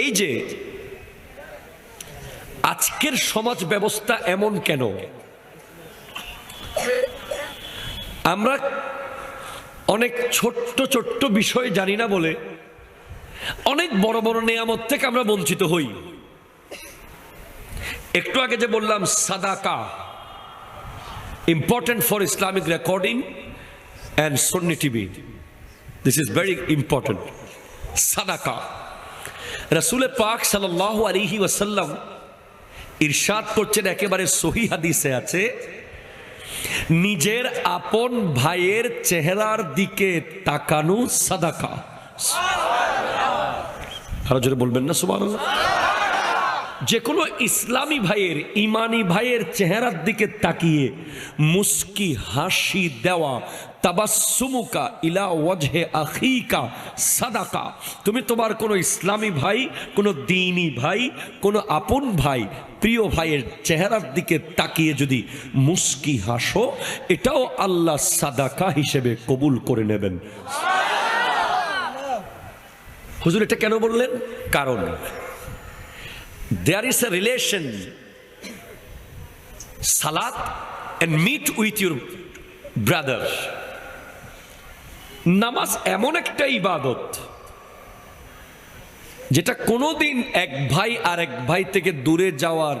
এই যে আজকের সমাজ ব্যবস্থা এমন কেন? আমরা অনেক ছোট্ট ছোট্ট বিষয় জানি না বলে অনেক বড় বড় নেয়ামত থেকে আমরা বঞ্চিত হই। একটু আগে যে বললাম সাদাকা important for Islamic recording and Sunni TV, this is very important. সাদাকা রাসূল পাক সাল্লাল্লাহু আলাইহি ওয়াসাল্লাম ইরশাদ করছেন, একেবারে সহিহ হাদিসে আছে, নিজের আপন ভাইয়ের চেহারার দিকে তাকানো সাদাকা। আরো জোরে বলবেন না সুবহানাল্লাহ। যে কোনো ইসলামী ভাইয়ের, ইমানি ভাইয়ের চেহারার দিকে তাকিয়ে মুস্কি হাসি দেওয়া, তাবাসসুমুকা ইলা ওয়াজহে আখিকা সাদাকা। তুমি তোমার কোনো ইসলামী ভাই, কোনো দ্বীনি ভাই, কোনো আপন ভাই, প্রিয় ভাইয়ের চেহারার দিকে তাকিয়ে যদি মুস্কি হাসো, এটাও আল্লাহ সাদাকা হিসেবে কবুল করে নেবেন। হুজুর এটা কেন বললেন? কারণ there is a relation salat and meet with your brother. নামাজ এমন একটা ইবাদত যেটা কোনোদিন এক ভাই আর এক ভাই থেকে দূরে যাওয়ার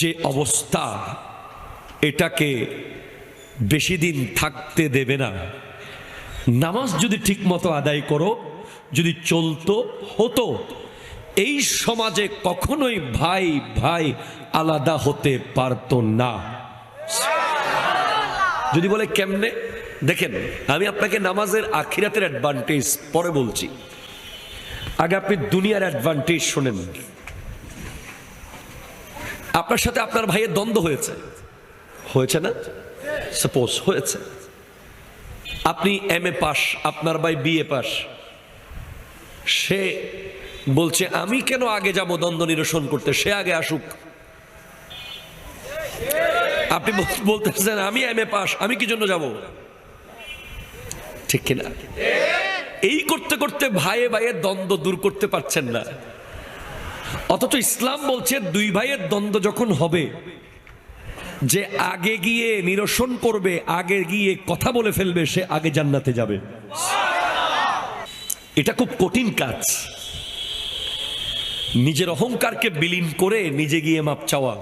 যে অবস্থা, এটাকে বেশি দিন থাকতে দেবে না। নামাজ যদি ঠিক মতো আদায় করো, যদি চলতো হতো, এই সমাজে কখনোই ভাই ভাই আলাদা হতে পারতো না। যদি বলে কেমনে, দেখেন আমি আপনাকে নামাজের আখিরাতের অ্যাডভান্টেজ পরে বলছি, আগে আপনি দুনিয়ার অ্যাডভান্টেজ শোনেন। আপনার সাথে আপনার ভাইয়ের দ্বন্দ্ব হয়েছে, হয়েছে না? সাপোজ হয়েছে, আপনি MA পাস, আপনার ভাই BA পাস। সে বলছে আমি কেন আগে যাব দ্বন্দ্ব নিরসন করতে, সে আগে আসুক। আপনি বলতেছেন আমি MA পাস, আমি কি জন্য যাব? ঠিক কিনা? এই করতে করতে ভাইয়ে ভাইয়ের দ্বন্দ্ব দূর করতে পারছেন না। অথচ ইসলাম বলছে দুই ভাইয়ের দ্বন্দ্ব যখন হবে, যে আগে গিয়ে নিরসন করবে, আগে গিয়ে কথা বলে ফেলবে, সে আগে জান্নাতে যাবে। এটা খুব কঠিন কাজ। নিজের অহংকারকে বিলীন করে নিজে গিয়ে মাপ চাওয়া,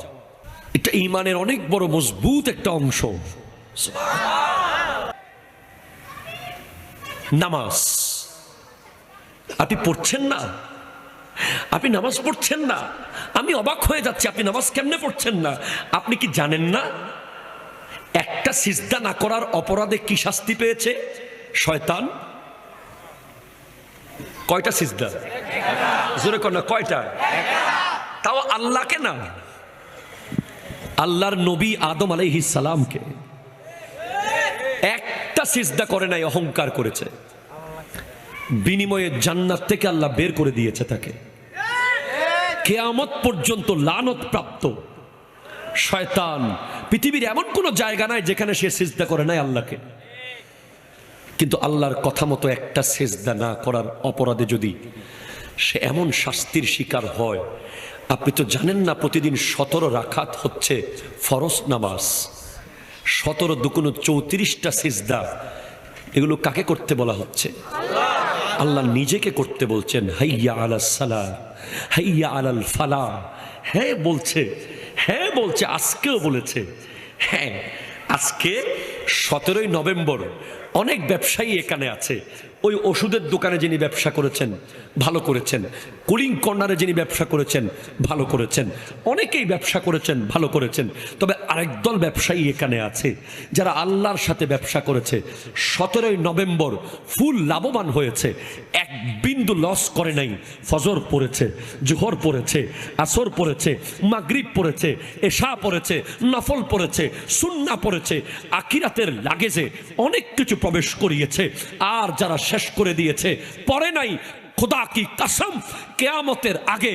এটা ঈমানের অনেক বড় মজবুত একটা অংশ। নামাজ আপনি পড়ছেন না, আপনি নামাজ পড়ছেন না, আমি অবাক হয়ে যাচ্ছি, আপনি নামাজ কেমনে পড়ছেন না? আপনি কি জানেন না একটা সিজদা না করার অপরাধে কি শাস্তি পেয়েছে শয়তান? কয়টা সিজদা? জোরে কর না, কয়টা? তাও আল্লাহকে না, আল্লাহর নবী আদম আলাইহিস সালামকে। একটা সিজদা করে নাই, অহংকার করেছে, বিনিময়ে জান্নাত থেকে আল্লাহ বের করে দিয়েছে তাকে। কিয়ামত পর্যন্ত লানত প্রাপ্ত শয়তান, পৃথিবীর এমন কোন জায়গা নাই যেখানে সে সিজদা করে নাই আল্লাহকে। কিন্তু আল্লাহর কথা মতো একটা সিজদা না করার অপরাধে যদি সে এমন শাস্তির শিকার হয়, আপনি তো জানেন না প্রতিদিন 17 রাকাত হচ্ছে ফরজ নামাজ, 17 দুগুণ 34টা সিজদা। এগুলো কাকে করতে বলা হচ্ছে? আল্লাহ নিজেকে করতে বলছেন। হাইয়া আলাস সালাহ, হাইয়া আলাল ফালাহ। হ্যাঁ বলছে, হ্যাঁ বলছে, আজকেও বলেছে। হ্যাঁ, আজকে 17ই নভেম্বর অনেক ব্যবসায়ী এখানে আছে। ওই ওষুধের দোকানে যিনি ব্যবসা করেছেন ভালো করেছেন, কুলিং কর্নারে যিনি ব্যবসা করেছেন ভালো করেছেন, অনেকেই ব্যবসা করেছেন ভালো করেছেন। তবে আরেক দল ব্যবসায়ী এখানে আছে যারা আল্লাহর সাথে ব্যবসা করেছে, 17ই নভেম্বর ফুল লাভবান হয়েছে, এক বিন্দু লস করে নাই। ফজর পড়েছে, জোহর পড়েছে, আসর পড়েছে, মাগরিব পড়েছে, এশা পড়েছে, নফল পড়েছে, সুন্নাহ পড়েছে, আখিরাতের লাগেজে অনেক কিছু প্রবেশ করিয়েছে। আর যারা শেষ করে দিয়েছে, পড়ে নাই, খোদা কি কসম, কিয়ামতের আগে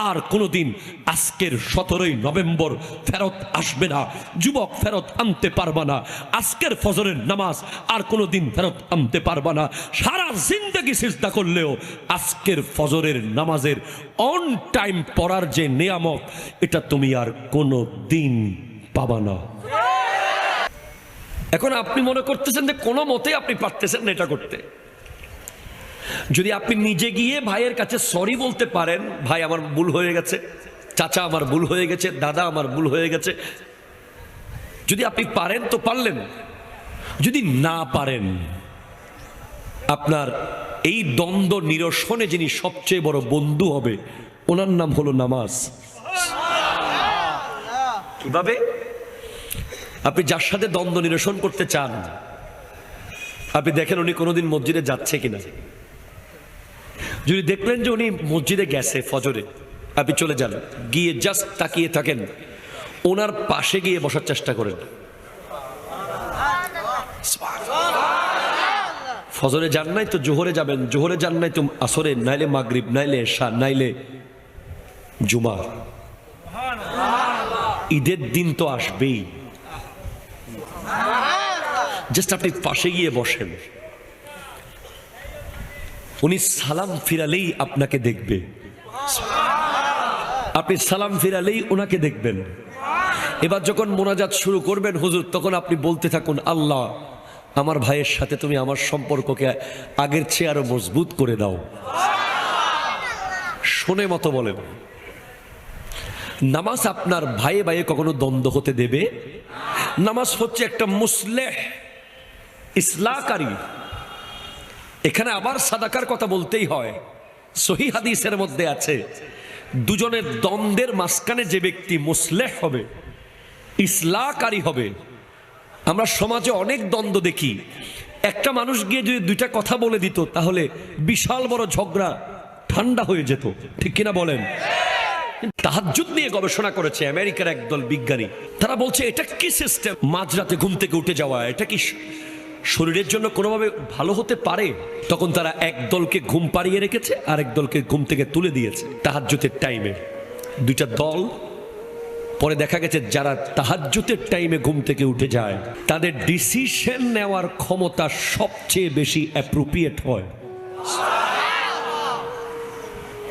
আর কোনোদিন আজকের 17ই নভেম্বর ফেরত আসবে না। যুবক ফেরত আনতে পারবা না আজকের ফজরের নামাজ, আর কোনোদিন ফেরত আনতে পারবা না। সারা জিন্দেগি সিজদা করলেও আজকের ফজরের নামাজের অন টাইম পড়ার যে নিয়ামত, এটা তুমি আর কোনো দিন পাবা না। এখন আপনি মনে করতেছেন যে কোনো মতেই আপনি পারতেছেন না এটা করতে। যদি আপনি নিজে গিয়ে ভাইয়ের কাছে সরি বলতে পারেন, ভাই আমার ভুল হয়ে গেছে, চাচা আমার ভুল হয়ে গেছে, দাদা আমার ভুল হয়ে গেছে, যদি আপনি পারেন তো পারলেন। যদি না পারেন, আপনার এই দ্বন্দ্ব নিরসনে যিনি সবচেয়ে বড় বন্ধু হবে, ওনার নাম হলো নামাজ। কিভাবে? আপনি যার সাথে দ্বন্দ্ব নিরসন করতে চান, আপনি দেখেন উনি কোনোদিন মসজিদে যাচ্ছে কিনা। যদি দেখলেন যে উনি মসজিদে গেছে ফজরে, আপনি চলে যান, গিয়ে জাস্ট তাকিয়ে থাকেন, ওনার পাশে গিয়ে বসার চেষ্টা করেন। ফজরে যান নাই তো জোহরে যাবেন, জোহরে যান নাই তো আসরে, নাইলে মাগরিব, নাইলে এশা, নাইলে জুমা। ঈদের দিন তো আসবেই, জাস্ট আপনি পাশে গিয়ে বসেন, উনি সালাম ফিরালেই আপনাকে দেখবে, আপনি সালাম ফিরালেই ওনাকে দেখবেন। এবার যখন মোনাজাত শুরু করবেন হুজুর, তখন আপনি বলতে থাকুন, আল্লাহ আমার ভাইয়ের সাথে তুমি আমার সম্পর্ককে আগের চেয়ে আরো মজবুত করে দাও। শোনে মতো বলেন, নামাজ আপনার ভাইয়ে ভাইয়ে কখনো দ্বন্দ্ব হতে দেবে। নামাজ হচ্ছে একটা মুসলেহ, ইসলাহকারী। এখানে আবার সাদাকার কথা বলতেই হয়। সহিহ হাদিসের মধ্যে আছে, দুজনের দ্বন্দ্বের মাঝখানে যে ব্যক্তি মুসলেহ হবে, ইসলাহকারী হবে। আমরা সমাজে অনেক দ্বন্দ্ব দেখি, একটা মানুষ গিয়ে যদি দুইটা কথা বলে দিত, তাহলে বিশাল বড় ঝগড়া ঠান্ডা হয়ে যেত, ঠিক কিনা বলেন? তাহাজ্জুদ নিয়ে গবেষণা করেছে আমেরিকার একদল বিজ্ঞানী। তারা বলছে এটা কি সিস্টেম, মাঝরাতে ঘুম থেকে উঠে যাওয়া, এটা কি শরীরের জন্য কোনোভাবে ভালো হতে পারে? তখন তারা এক দলকে ঘুম পাড়িয়ে রেখেছে, আর এক দলকে ঘুম থেকে তুলে দিয়েছে তাহাজ্জুদের টাইমে। দুইটা দল। পরে দেখা গেছে যারা তাহাজ্জুদের টাইমে ঘুম থেকে উঠে যায়, তাদের ডিসিশন নেওয়ার ক্ষমতা সবচেয়ে বেশি অ্যাপ্রোপ্রিয়েট হয়।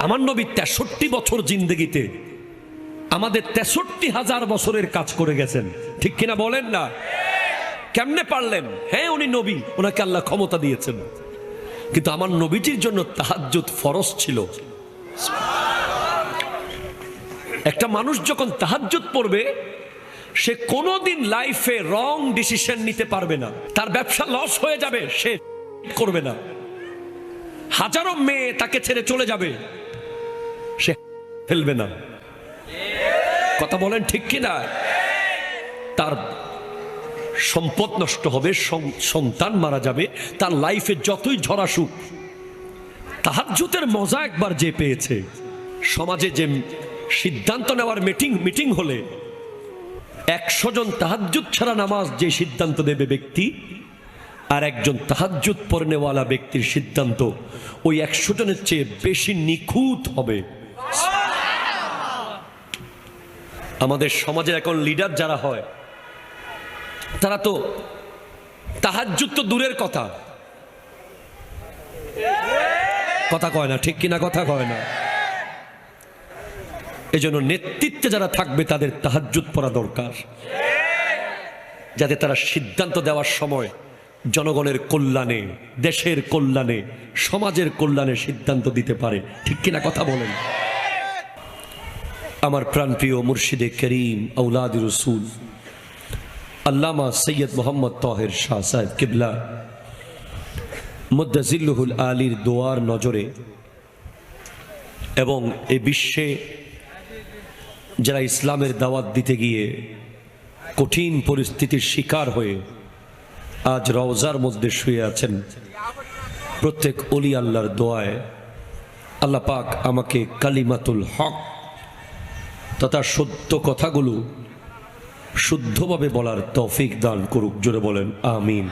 আমার নবী 63 বছর জিন্দেগিতে আমাদের 63,000 বছরের কাজ করে গেছেন, ঠিক কিনা বলেন না? কেমনে পারলেন? হ্যাঁ, উনি নবী, ওনাকে আল্লাহ ক্ষমতা দিয়েছেন, কিন্তু আমার নবীজির জন্য তাহাজ্জুদ ফরজ ছিল। একটা মানুষ যখন তাহাজ্জুদ পড়বে, সে কোনোদিন লাইফে রং ডিসিশন নিতে পারবে না। তার ব্যবসা লস হয়ে যাবে, সে করবে না। হাজারো মেয়ে তাকে ছেড়ে চলে যাবে, সে ফেলবে না। কথা বলেন ঠিক কিনা? তার সম্পদ নষ্ট হবে, সন্তান মারা যাবে, তার লাইফে যতই ঝড় আসুক, তাহাজ্জুদের মজা একবার যে পেয়েছে। সমাজে যে সিদ্ধান্ত নেওয়ার মিটিং হলে 100 জন তাহাজ্জুদ ছাড়া নামাজ যে সিদ্ধান্ত দেবে ব্যক্তি, আর একজন তাহাজ্জুদ পড়নেওয়ালা ব্যক্তির সিদ্ধান্ত ওই 100 জনের চেয়ে বেশি নিখুঁত হবে। আমাদের সমাজের এখন লিডার যারা হয়, তারা তো তাহাজ্জুদ তো দূরের কথা, কথা কয় না, ঠিক কিনা কথা কয় না। এজন্য নেতৃত্বে যারা থাকবে তাদের তাহাজ্জুদ পড়া দরকার, যাতে তারা সিদ্ধান্ত দেওয়ার সময় জনগণের কল্যাণে, দেশের কল্যাণে, সমাজের কল্যাণে সিদ্ধান্ত দিতে পারে, ঠিক কিনা কথা বলেন। আমার প্রাণপ্রিয় মুর্শিদে করিম আওলাদ রসুল আল্লামা সৈয়দ মোহাম্মদ তাহের শাহ সাহেব কিবলা মুদ্দাজিল্লুহুল আলীর দোয়ার নজরে এবং এই বিশ্বে যারা ইসলামের দাওয়াত দিতে গিয়ে কঠিন পরিস্থিতির শিকার হয়ে আজ রওজার মধ্যে শুয়ে আছেন, প্রত্যেক ওলি আল্লাহর দোয়ায় আল্লাহ পাক আমাকে কালিমাতুল হক তথা সত্য কথাগুলো শুদ্ধভাবে বলার তৌফিক দান করুক। জোরে বলেন আমিন।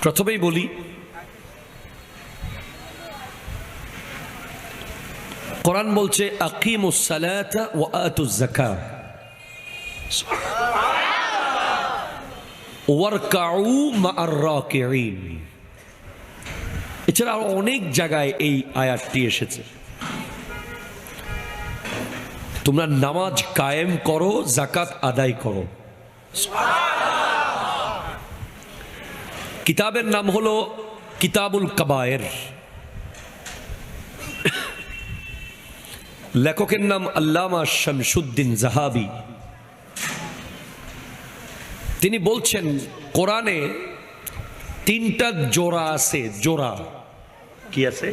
প্রথমেই বলি, কোরআন বলছে আকিমুস সালাতা ওয়া আতুজ যাকাত ওয়ারকাউ মা'আর রাকিঈন। এছাড়া অনেক জায়গায় এই আয়াতটি এসেছে, তোমরা নামাজ কায়েম করো, যাকাত আদায় করো। কিতাবের নাম হলো কিতাবুল কাবায়ের, লেখকের নাম আল্লামা শামসুদ্দিন জাহাবি। তিনি বলছেন কোরআনে 3টা জোড়া আছে। জোড়া কি আছে?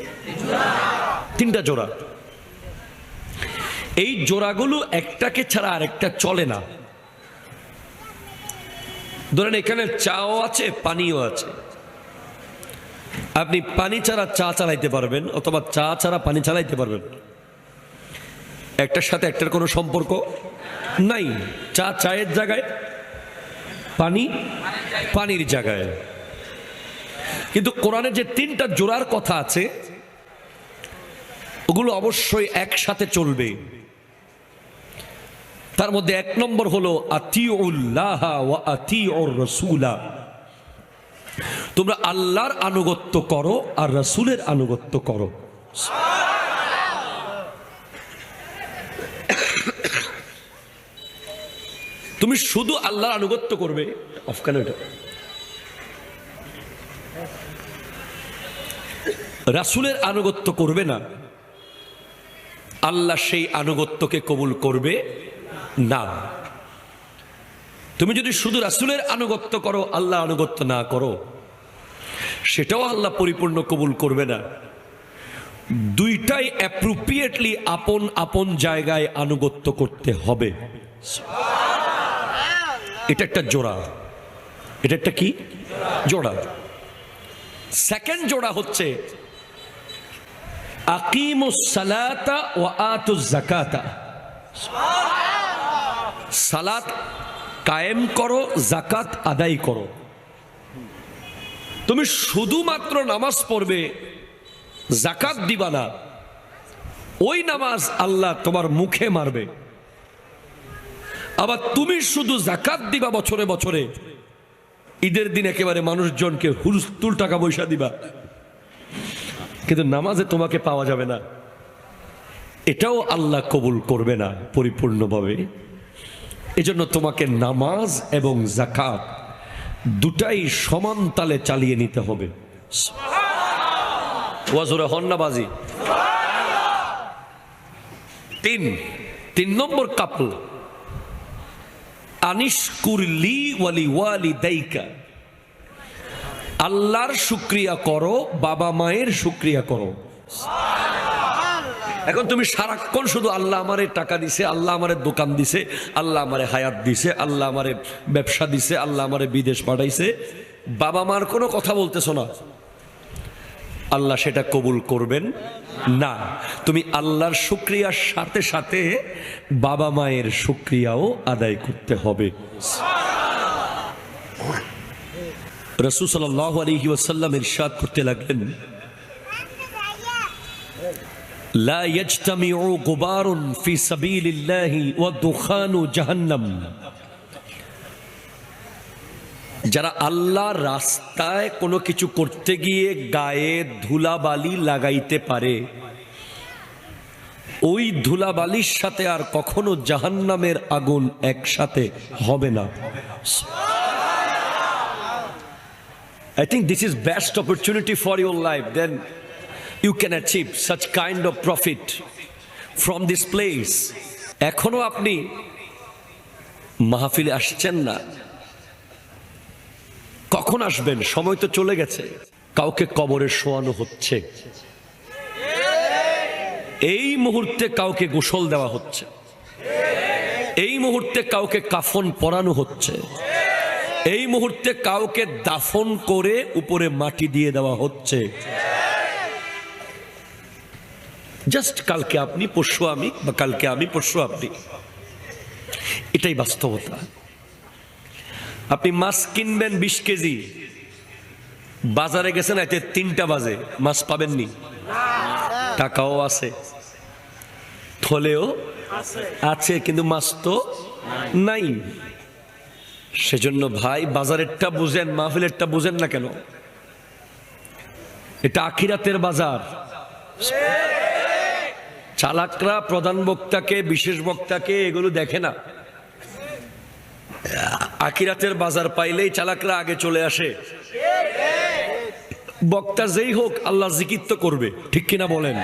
3টা জোড়া। এই জোড়াগুলো একটাকে ছাড়া আরেকটা চলে না। ধরেন এখানে চাও আছে, পানিও আছে। আপনি পানি ছাড়া চা চালাইতে পারবেন, অথবা চা ছাড়া পানি চালাইতে পারবেন। একটার সাথে একটার কোনো সম্পর্ক নাই। চা চায়ের জায়গায়, পানি পানির জায়গায়। কিন্তু কোরআনে যে 3টা জোড়ার কথা আছে, ওগুলো অবশ্যই একসাথে চলবে। তার মধ্যে 1 নম্বর হলো আতিউল্লাহ ওয়া আতিউর রাসূলা। তোমরা আল্লাহর আনুগত্য করো আর রাসূলের আনুগত্য করো। তুমি শুধু আল্লাহর আনুগত্য করবে, অফকান এটা রাসূলের আনুগত্য করবে না, আল্লাহ সেই আনুগত্যকে কবুল করবে না। তুমি যদি শুধু রাসূলের আনুগত্য করো, আল্লাহ আনুগত্য না করো, সেটাও আল্লাহ পরিপূর্ণ কবুল করবে না। দুইটাই অ্যাপ্রোপ্রিয়েটলি আপন আপন জায়গায় আনুগত্য করতে হবে। এটা একটা জোড়া। এটা একটা কি জোড়া? সেকেন্ড জোড়া হচ্ছে আকিমুস সালাতা ওয়া আতুজ যাকাতা। সালাত কায়েম করো, যাকাত আদায় করো। তুমি শুধুমাত্র নামাজ পড়বে, যাকাত দিবা না, ওই নামাজ আল্লাহ তোমার মুখে মারবে। আবার তুমি শুধু যাকাত দিবা বছরে বছরে, ঈদের দিন একেবারে মানুষজনকে হুলস্থুল টাকা পয়সা দিবা, কিন্তু নামাজে তোমাকে পাওয়া যাবে না, এটাও আল্লাহ কবুল করবে না পরিপূর্ণভাবে। এজন্য তোমাকে নামাজ এবং যাকাত দুটাই সমান তালে চালিয়ে নিতে হবে। ওয়াজুরে হন্নাবাজি। 3 নম্বর কাপল আনিশকুরলি ওয়ালি ওয়ালিদাইকা। আল্লাহর শুকরিয়া করো, বাবা মায়ের শুকরিয়া করো। এখন তুমি সারাক্ষণ শুধু আল্লাহ আমারে টাকা দিছে, আল্লাহ আমারে দোকান দিছে, আল্লাহ আমারে হায়াত দিছে, আল্লাহ আমারে ব্যবসা দিছে, আল্লাহ আমারে বিদেশ পাঠাইছে, বাবা মার কোনো কথা বলতেছ না, আল্লাহ সেটা কবুল করবেন না। তুমি আল্লাহর শুকরিয়ার সাথে সাথে বাবা মায়ের শুকরিয়াও আদায় করতে হবে। রাসূল সাল্লাল্লাহু আলাইহি ওয়াসাল্লাম ইরশাদ করতে লাগলেন, লা ইয়াজতামিউ গুবারুন ফি সাবিলিল্লাহি ওয়া দুখানু জাহান্নাম। যারা আল্লাহর রাস্তায় কোনো কিছু করতে গিয়ে গায়ে ধুলাবালি লাগাইতে পারে, ওই ধুলাবালির সাথে আর কখনো জাহান্নামের আগুন একসাথে হবে না। I think this is best opportunity for your life. Then you can achieve such kind of profit from this place. এখনো আপনি মাহফিলে আসছেন না, কখন আসবেন? সময় তো চলে গেছে। কাউকে কবরে শোয়ানো হচ্ছে, এই মুহূর্তে কাউকে গোসল দেওয়া হচ্ছে, এই মুহূর্তে কাউকে কাফন পরানো হচ্ছে, এই মুহূর্তে কাউকে দাফন করে উপরে মাটি দিয়ে দেওয়া হচ্ছে। জাস্ট কালকে আপনি, পরশু আমি, বা কালকে আমি, পরশু আপনি, এটাই বাস্তবতা। আপনি মাছ কিনবেন 20 কেজি, বাজারে গেছেন এতে 3টা বাজে, মাছ পাবেননি, টাকাও আছে, থলেও আছে, কিন্তু মাছ তো নাই। সেজন্য ভাই বাজারেরটা বুঝেন, মাহফিলেরটা বুঝেন না কেন? এটা আখিরাতের বাজার। চালাকরা প্রধান বক্তাকে, বিশেষ বক্তাকে এগুলো দেখে না। আখিরাতের বাজার পাইলেই চালাকরা আগে চলে আসে। বক্তা যেই হোক আল্লাহ জিকির তো করবে, ঠিক কিনা বলেন?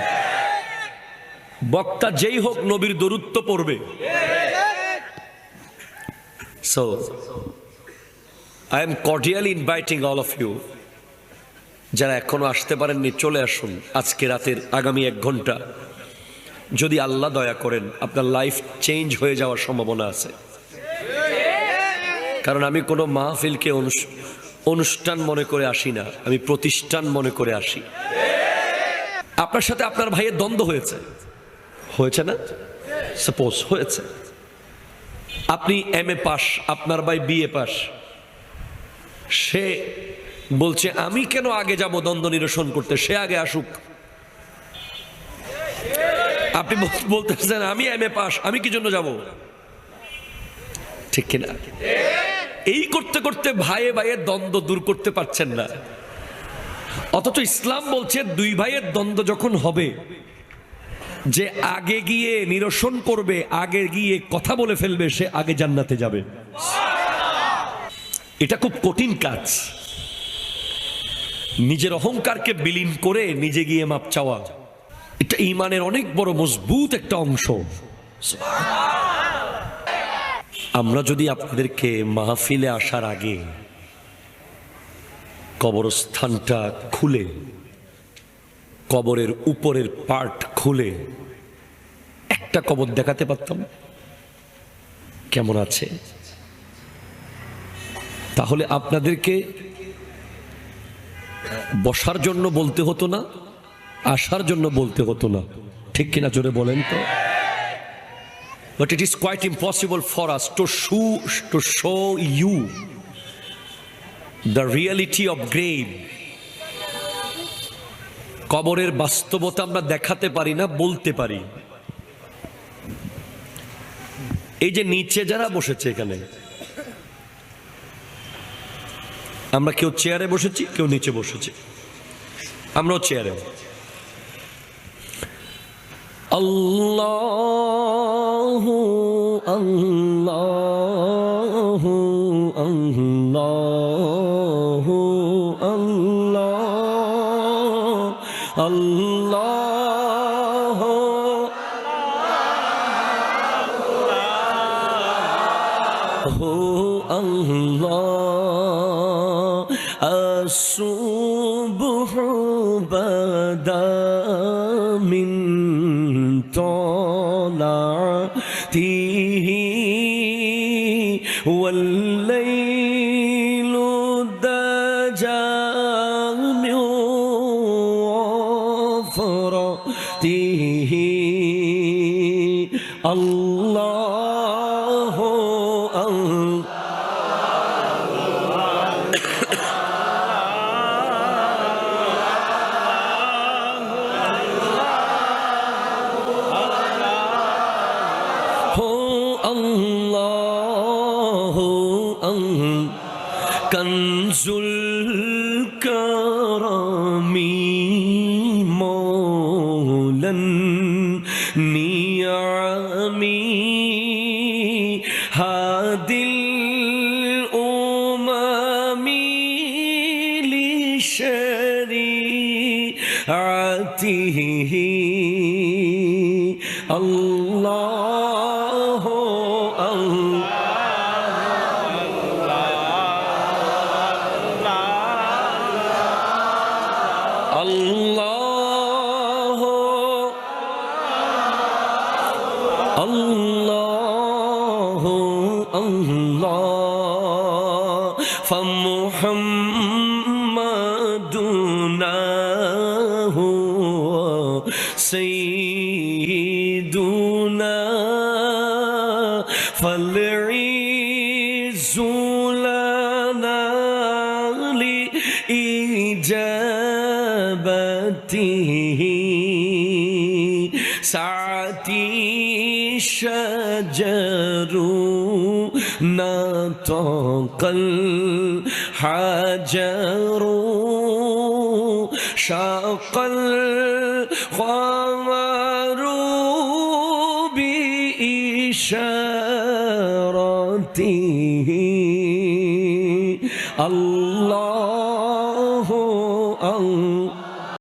বক্তা যেই হোক নবীর দরুদ তো পড়বে। So I am cordially inviting all of you, যারা এখনো আসতে পারেননি চলে আসুন আজকে রাতের আগামী 1 ঘন্টা। যদি আল্লাহ দয়া করেন আপনার লাইফ চেঞ্জ হয়ে যাওয়ার সম্ভাবনা আছে। কারণ আমি কোনো মাহফিলকে অনুষ্ঠান মনে করে আসি না, আমি প্রতিষ্ঠান মনে করে আসি। আপনার সাথে আপনার ভাইয়ের দ্বন্দ্ব হয়েছে, হয়েছে না? সাপোজ হয়েছে, আপনি MA পাস, আপনার ভাই BA পাস, সে বলছে আমি কেন আগে যাব দ্বন্দ্ব নিরসন করতে, সে আগে আসুক। আপনি বলতেছেন আমি MA পাস, আমি কি জন্য যাব? ঠিক কিনা? এই করতে করতে ভাইয়ে ভাইয়ের দ্বন্দ্ব দূর করতে পারছেন না। অথচ ইসলাম বলছে 2 ভাইয়ের দ্বন্দ্ব যখন হবে, যে আগে গিয়ে নিরসন করবে, আগে গিয়ে কথা বলে ফেলবে, সে আগে জান্নাতে যাবে। এটা খুব কঠিন কাজ। নিজের অহংকারকে বিলীন করে নিজে গিয়ে মাপ চাওয়া, এটা ঈমানের অনেক বড় মজবুত একটা অংশ। আমরা যদি আপনাদেরকে মাহফিলে আসার আগে কবরস্থানটা খুলে, কবরের উপরের পার্ট খুলে একটা কবর দেখাতে পারতাম কেমন আছে, তাহলে আপনাদেরকে বসার জন্য বলতে হতো না, আসার জন্য বলতে হতো না। ঠিক কিনা জোরে বলেন তো? But it is quite impossible for us to show you the reality of grave. কবরের বাস্তবতা আমরা দেখাতে পারি না, বলতে পারি। এই যে নিচে যারা বসেছে এখানে, আমরা কেউ চেয়ারে বসেছি, কেউ নিচে বসেছি, আমরাও চেয়ারে। আল্লাহু আল্লাহু আল্লাহু আল্লাহ আল্লাহ আল্লাহ আসুবহু বাদা মিন طلعته والليل دجى من وفرته الله কনজুল করমি মৌলান নিয়ামি হাদিল উমামি লিশরিআতিহি আল্লাহ فمحمدنا هو سيدنا فالعز لنا لإيد نبته ساعتي الشجر نطق الحجر شق القمر بإشارته الله الله